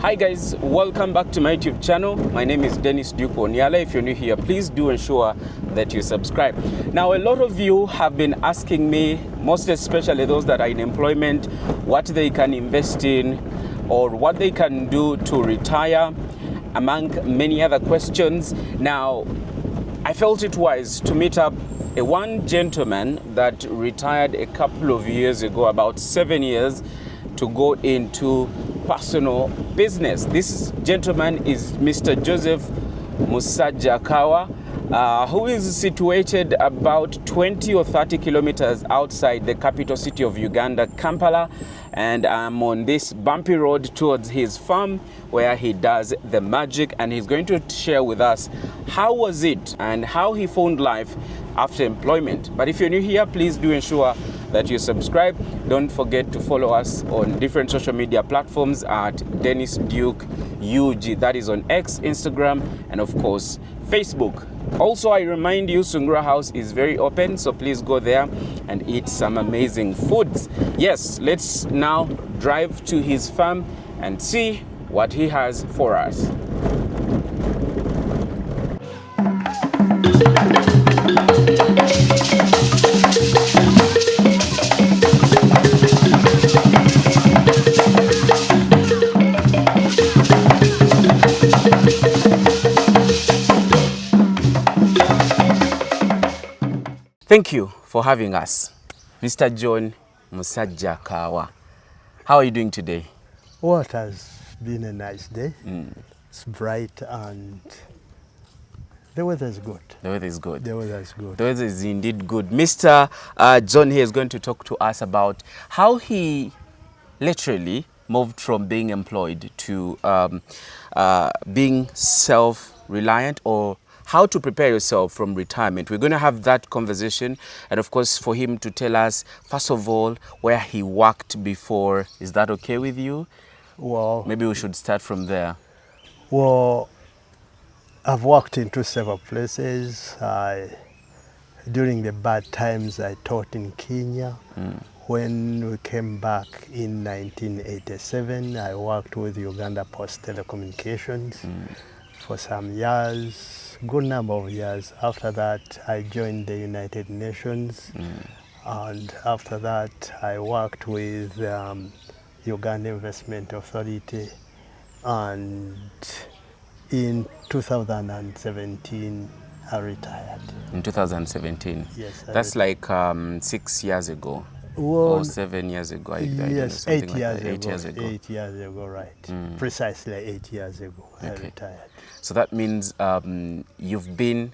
Hi guys, welcome back to my YouTube channel. My name is Dennis Duke Onyala. If you're new here, please do ensure that you subscribe. Now, a lot of you have been asking me, most especially those that are in employment, what they can invest in or what they can do to retire, among many other questions. Now, I felt it wise to meet up one gentleman that retired a couple of years ago, about 7 years, to go into personal business. This gentleman is Mr. Joseph Musajjakawa, who is situated about 20 or 30 kilometers outside the capital city of Uganda, Kampala. And I'm on this bumpy road towards his farm where he does the magic, and he's going to share with us how was it and how he found life after employment. But if you're new here, please do ensure that you subscribe. Don't forget to follow us on different social media platforms at Dennis Duke UG. That is on X, Instagram, and of course, Facebook. Also, I remind you, Sungura House is very open, so please go there and eat some amazing foods. Yes, let's now drive to his farm and see what he has for us. Thank you for having us, Mr. John Musajjakawa. How are you doing today? Well, it has been a nice day. It's bright and the weather is good. The weather is good. The weather is good. The weather is indeed good. Mr. John here is going to talk to us about how he literally moved from being employed to being self-reliant, or how to prepare yourself from retirement. We're going to have that conversation, and of course for him to tell us, first of all, where he worked before. Is that okay with you? Well, Maybe we should start from there. well, I've worked into several places. During the bad times, I taught in Kenya. When we came back in 1987, I worked with Uganda Post Telecommunications for some years, good number of years. After that, I joined the United Nations. And after that, I worked with Uganda Investment Authority. And in 2017, I retired. In 2017? Yes. That's like 6 years ago. Well, Or 7 years ago. yes, I 8 like years that. ago. 8 years ago. 8 years ago, right. Precisely 8 years ago, I retired. So that means you've been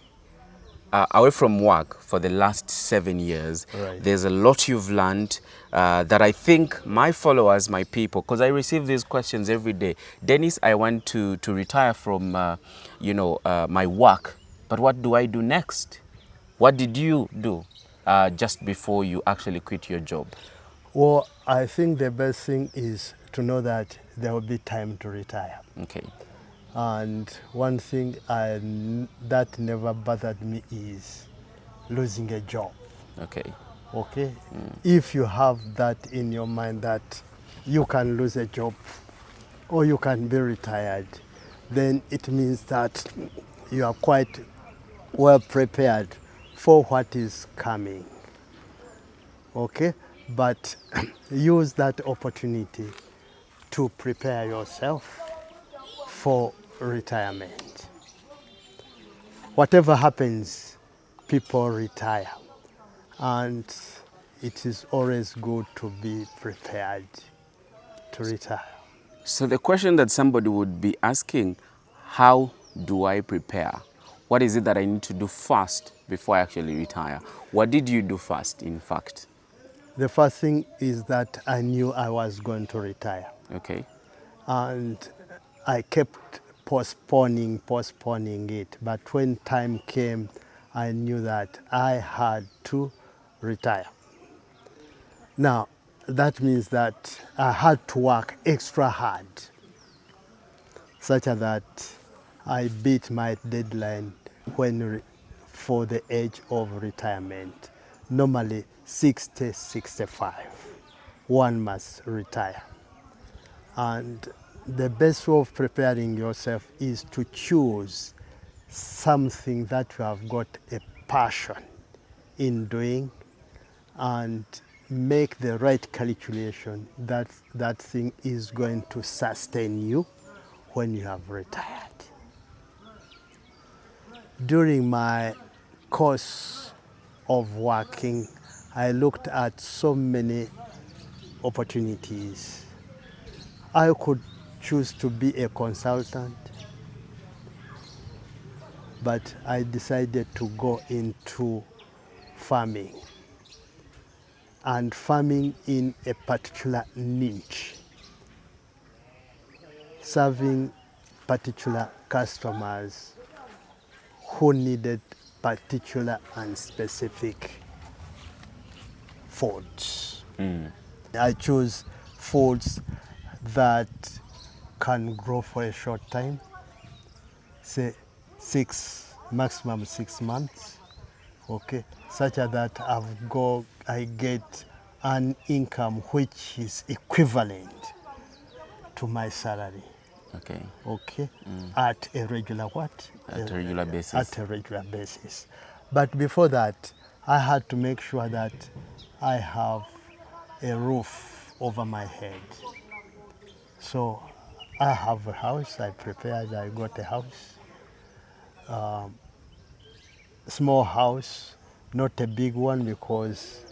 away from work for the last 7 years. Right. There's a lot you've learned that I think my followers, my people, because I receive these questions every day. Dennis, I want to retire from my work, but what do I do next? What did you do just before you actually quit your job? Well, I think the best thing is to know that there will be time to retire. Okay. And one thing that never bothered me is losing a job. Okay. Okay? If you have that in your mind that you can lose a job or you can be retired, then it means that you are quite well prepared for what is coming. Okay? But use that opportunity to prepare yourself for retirement. Whatever happens, people retire. And it is always good to be prepared to retire. So the question that somebody would be asking, how do I prepare? What is it that I need to do first before I actually retire? What did you do first, in fact? The first thing is that I knew I was going to retire. Okay. And I kept postponing it. But when time came, I knew that I had to retire. Now, that means that I had to work extra hard, such that I beat my deadline for the age of retirement. Normally 60, 65, one must retire. And the best way of preparing yourself is to choose something that you have got a passion in doing and make the right calculation that that thing is going to sustain you when you have retired. During my course of working, I looked at so many opportunities. I could choose to be a consultant, but I decided to go into farming, and farming in a particular niche, serving particular customers who needed particular and specific foods. I choose foods that can grow for a short time, say maximum 6 months, okay, such that I get an income which is equivalent to my salary. Okay. Okay, at a regular what? At a regular basis. At a regular basis. But before that, I had to make sure that I have a roof over my head. So I have a house, I got a house. Small house, not a big one, because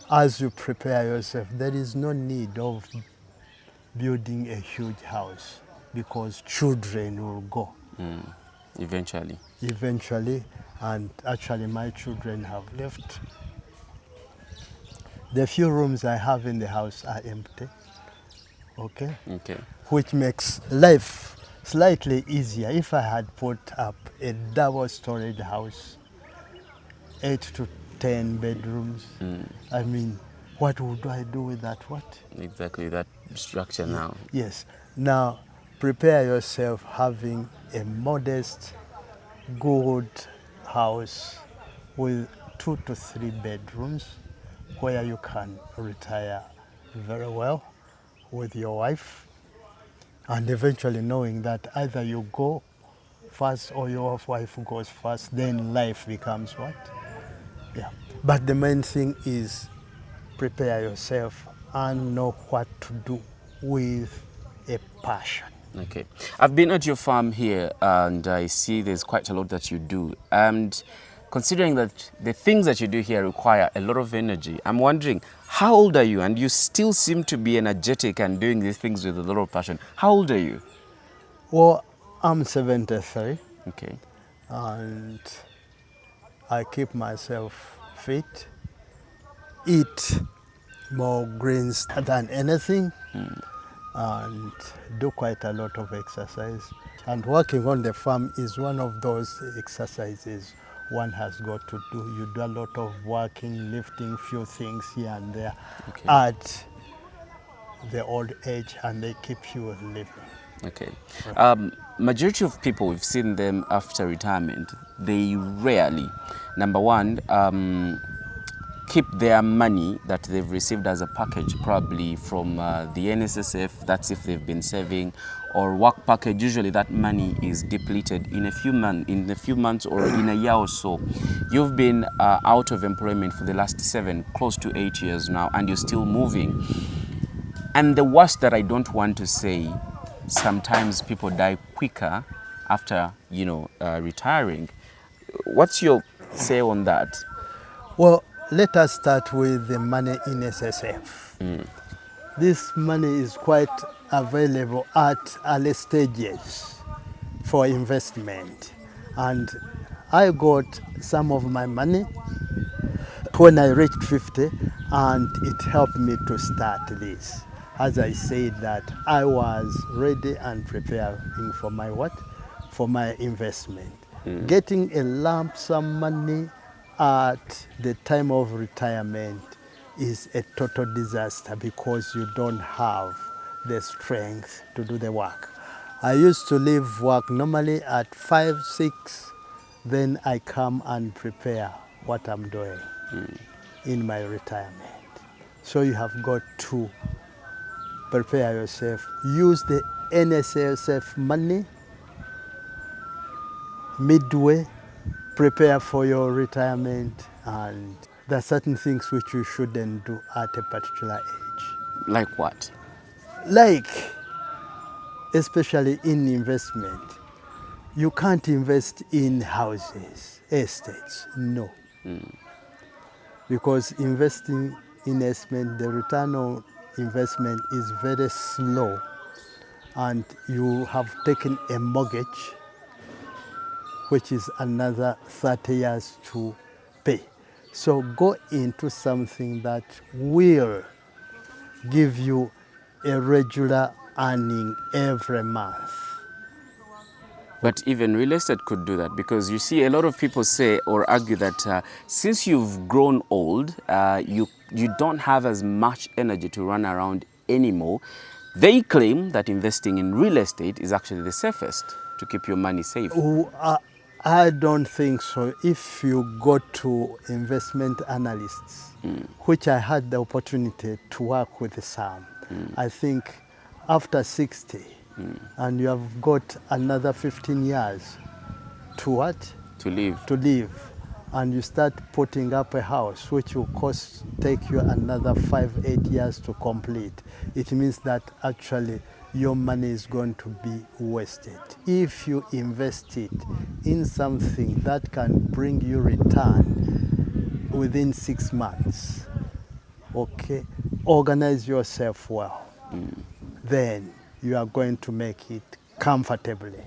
as you prepare yourself, there is no need of building a huge house because children will go. Eventually. Eventually, and actually my children have left. The few rooms I have in the house are empty, okay? Okay. Which makes life slightly easier. If I had put up a double storage house, 8 to 10 bedrooms, I mean, what would I do with that? What? Exactly, that structure now. Yes. Now, prepare yourself having a modest, good house with 2 to 3 bedrooms where you can retire very well with your wife, and eventually knowing that either you go first or your wife goes first, then life becomes what? Yeah. But the main thing is prepare yourself and know what to do with a passion. Okay. I've been at your farm here and I see there's quite a lot that you do. And considering that the things that you do here require a lot of energy, I'm wondering, how old are you? And you still seem to be energetic and doing these things with a lot of passion. How old are you? Well, I'm 73 Okay. and I keep myself fit, eat more greens than anything, and do quite a lot of exercise. And working on the farm is one of those exercises one has got to do. You do a lot of working, lifting few things here and there at the old age, and they keep you living. Okay. Majority of people, we've seen them after retirement, they rarely, number one, keep their money that they've received as a package, probably from the NSSF, that's if they've been saving, or work package. Usually that money is depleted in a few months or in a year or so. You've been out of employment for the last 7, close to 8 years now, and you're still moving. And the worst that I don't want to say, sometimes people die quicker after, retiring. What's your say on that? Well, let us start with the money in SSF. This money is quite available at early stages for investment. And I got some of my money when I reached 50, and it helped me to start this. As I said that I was ready and preparing for my what? For my investment. Getting a lump sum money at the time of retirement is a total disaster because you don't have the strength to do the work. I used to leave work normally at 5, 6, then I come and prepare what I'm doing in my retirement. So you have got to prepare yourself. Use the NSSF money, midway, prepare for your retirement, and there are certain things which you shouldn't do at a particular age. Like what? Like, especially in investment, you can't invest in houses, estates, no. Because investing in investment, the return on investment is very slow, and you have taken a mortgage, which is another 30 years to pay. So go into something that will give you a regular earning every month. But even real estate could do that, because you see a lot of people say or argue that since you've grown old, you don't have as much energy to run around anymore. They claim that investing in real estate is actually the safest to keep your money safe. I don't think so. If you go to investment analysts, which I had the opportunity to work with some, I think after 60, and you have got another 15 years to what? To live. To live. And you start putting up a house, which will take you another 5-8 years to complete. It means that actually your money is going to be wasted. If you invest it in something that can bring you return within 6 months, okay, organize yourself well, then you are going to make it comfortably.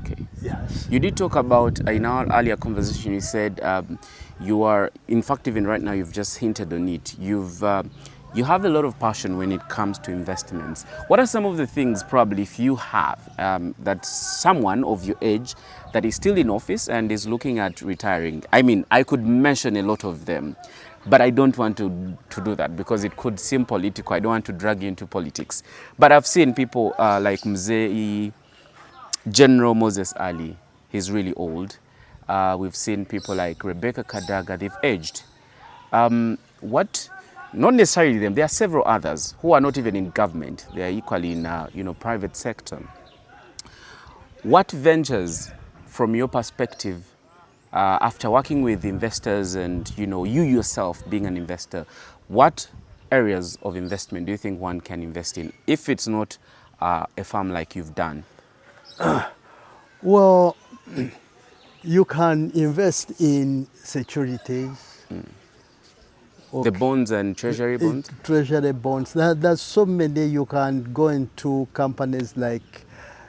Okay. Yes. You did talk about, in our earlier conversation, you said you are, in fact, even right now, you've just hinted on it. You have a lot of passion when it comes to investments. What are some of the things, probably, if you have, that someone of your age that is still in office and is looking at retiring? I mean, I could mention a lot of them, but I don't want to do that because it could seem political. I don't want to drag you into politics. But I've seen people like Mzee General Moses Ali, he's really old. We've seen people like Rebecca Kadaga, they've aged. Not necessarily them, there are several others who are not even in government. They are equally in private sector. What ventures, from your perspective, after working with investors and you yourself being an investor, what areas of investment do you think one can invest in if it's not a farm like you've done? Well, you can invest in securities. The bonds and treasury bonds? Treasury bonds. There's so many. You can go into companies like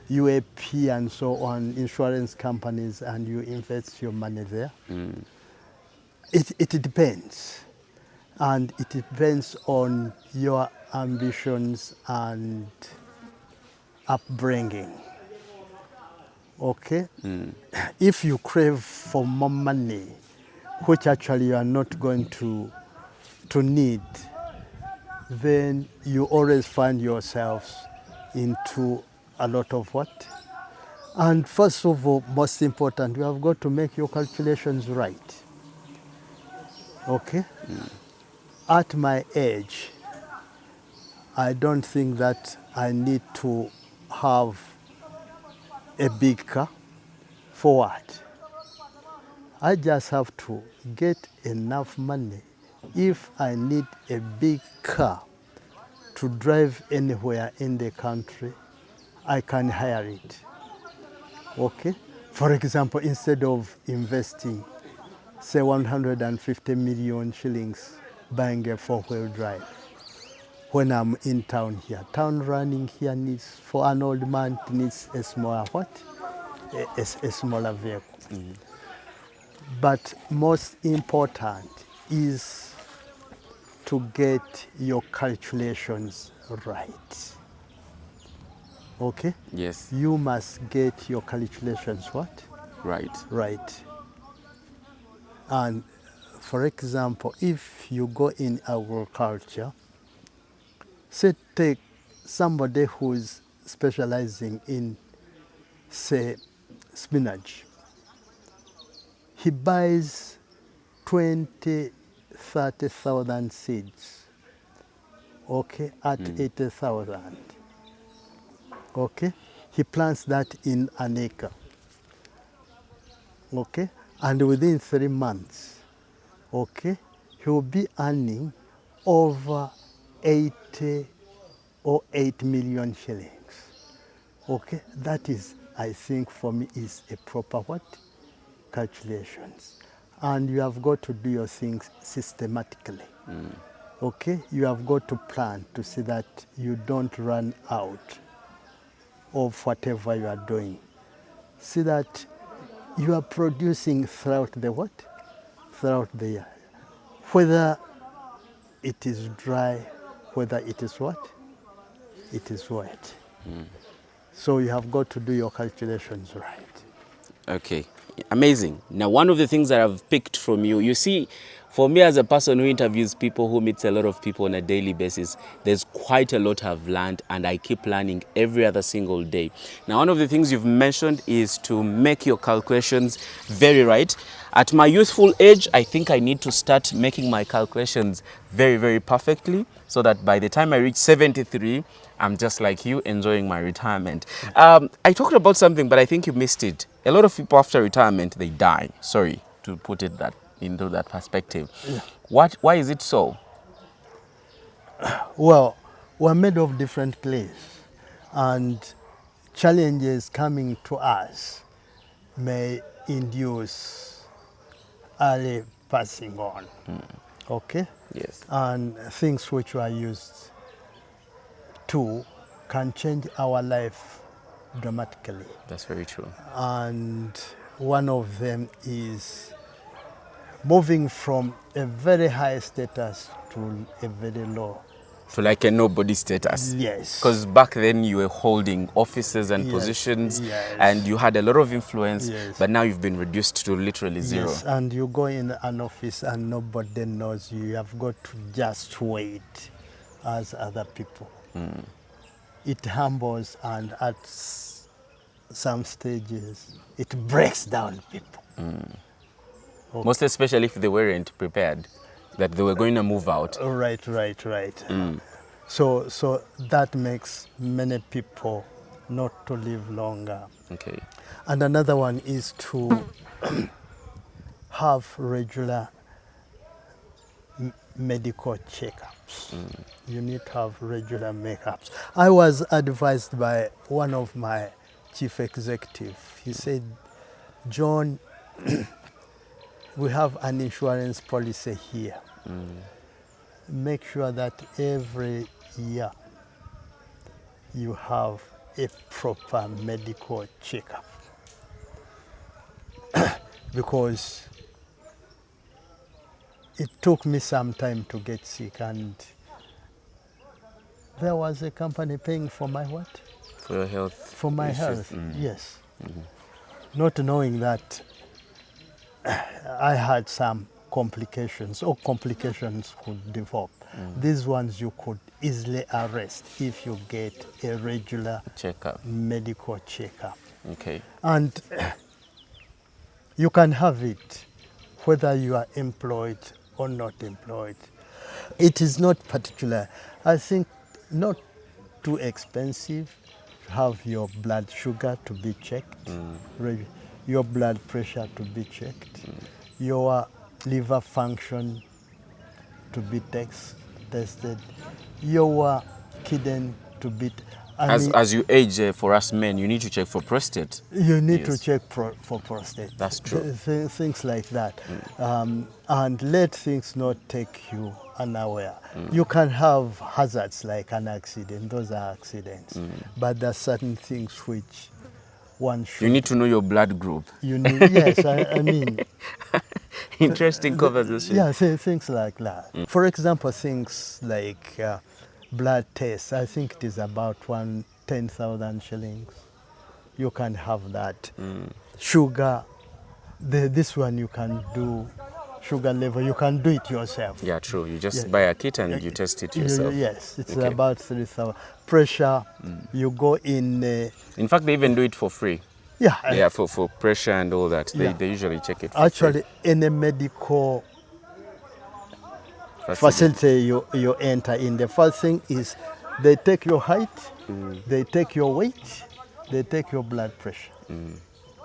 UAP and so on, insurance companies, and you invest your money there. It depends. And it depends on your ambitions and upbringing. Okay? If you crave for more money, which actually you are not going to need, then you always find yourselves into a lot of what? And first of all, most important, you have got to make your calculations right. Okay? At my age, I don't think that I need to have a big car. For what? I just have to get enough money. If I need a big car to drive anywhere in the country, I can hire it. Okay? For example, instead of investing, say 150 million shillings buying a four-wheel drive, when I'm in town here, town running here needs, for an old man, needs a smaller what? A smaller vehicle. But most important is to get your calculations right. Okay? Yes. You must get your calculations what? Right. Right. And for example, if you go in agriculture, say take somebody who's specializing in, say, spinach. He buys 20,000-30,000 seeds, okay, at 80,000. Okay, he plants that in an acre. Okay, and within 3 months, okay, he will be earning over 80 or 8 million shillings. Okay, that is, I think, for me, is a proper what? Calculations. And you have got to do your things systematically. Okay, you have got to plan to see that you don't run out of whatever you are doing. See that you are producing throughout the what? Throughout the year. Whether it is dry, whether it is what? It is wet. So you have got to do your calculations right. Okay, amazing. Now, one of the things that I've picked from you, you see, for me as a person who interviews people, who meets a lot of people on a daily basis, there's quite a lot I've learned, and I keep learning every other single day. Now, one of the things you've mentioned is to make your calculations very right. At my youthful age, I think I need to start making my calculations very, very perfectly, so that by the time I reach 73, I'm just like you, enjoying my retirement. I talked about something, but I think you missed it. A lot of people after retirement, they die. Sorry to put it into that perspective. Yeah. Why is it so? Well, we're made of different clays, and challenges coming to us may induce early passing on. Okay? Yes. And things which were used to can change our life dramatically. That's very true. And one of them is moving from a very high status to a very low. So like a nobody status. Yes. Because back then you were holding offices and Yes, positions, yes. and you had a lot of influence, Yes. but now you've been reduced to literally zero. Yes, and you go in an office and nobody knows you. You have got to just wait as other people. It humbles, and at some stages, it breaks down people. Okay. Most especially if they weren't prepared that they were going to move out. Right. So that makes many people not to live longer. Okay. And another one is to have regular medical checkups. You need to have regular checkups. I was advised by one of my chief executives. He said, John, we have an insurance policy here. Make sure that every year you have a proper medical checkup. Because it took me some time to get sick, and there was a company paying for my what? For your health. For my issues. health, yes. Not knowing that I had some complications, or complications could develop. These ones you could easily arrest if you get a regular Checkup. medical checkup. Okay. And you can have it whether you are employed or not employed. It is not particular. I think not too expensive to have your blood sugar to be checked, your blood pressure to be checked, your liver function to be tested, your kidney to be. As you age, for us men, you need to check for prostate. You need Yes. to check for prostate. That's true. Things like that. And let things not take you unaware. You can have hazards like an accident. Those are accidents. But there are certain things which one should. You need to know your blood group. You need, yes, I mean. Interesting conversation. Yeah, things like that. For example, things like blood tests, I think it is about 10,000 shillings. You can have that. Sugar, this one you can do, sugar level, you can do it yourself. Yeah, true. You just Yeah. buy a kit and you test it yourself. Yes, it's Okay. about 3,000. Pressure, you go in. In fact, they even do it for free. Yeah, Yeah, for pressure and all that. Yeah. They usually check it for actually, in a medical free. facility you enter in, the first thing is They take your height, they take your weight, they take your blood pressure.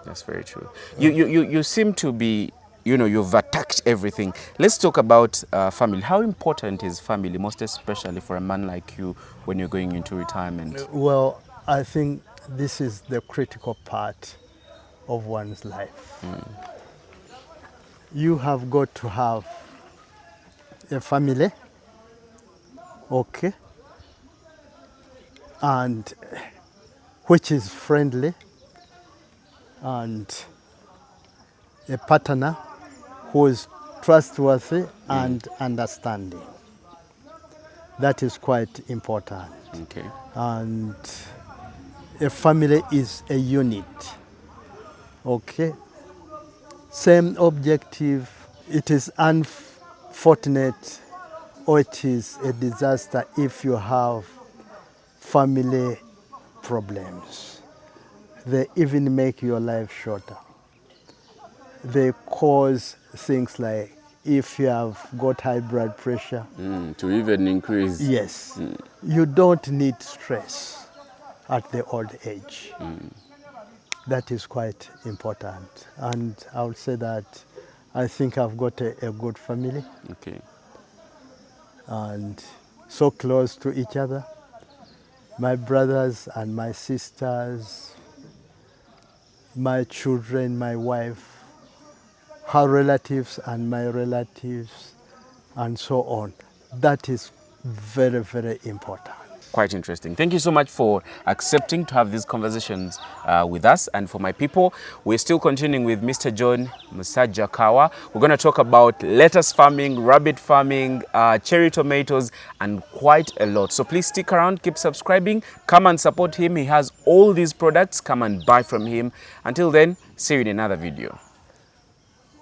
That's very true. You seem to be, you've attacked everything. Let's talk about family. How important is family, most especially for a man like you when you're going into retirement? Well, I think this is the critical part of one's life. You have got to have a family, okay, and which is friendly, and a partner who is trustworthy and understanding. That is quite important. Okay. And a family is a unit, okay? Same objective. It is unfortunate or it is a disaster if you have family problems. They even make your life shorter. They cause things like if you have got high blood pressure. To even increase. Yes. You don't need stress at the old age. That is quite important. And I would say that I think I've got a good family Okay. and so close to each other. My brothers and my sisters, my children, my wife, her relatives and my relatives, and so on. That is very, very important. Quite interesting. Thank you so much for accepting to have these conversations with us. And for my people, we're still continuing with Mr. John Musajakawa. We're going to talk about lettuce farming, rabbit farming, cherry tomatoes, and quite a lot. So please stick around, keep subscribing, come and support him. He has all these products. Come and buy from him. Until then, see you in another video.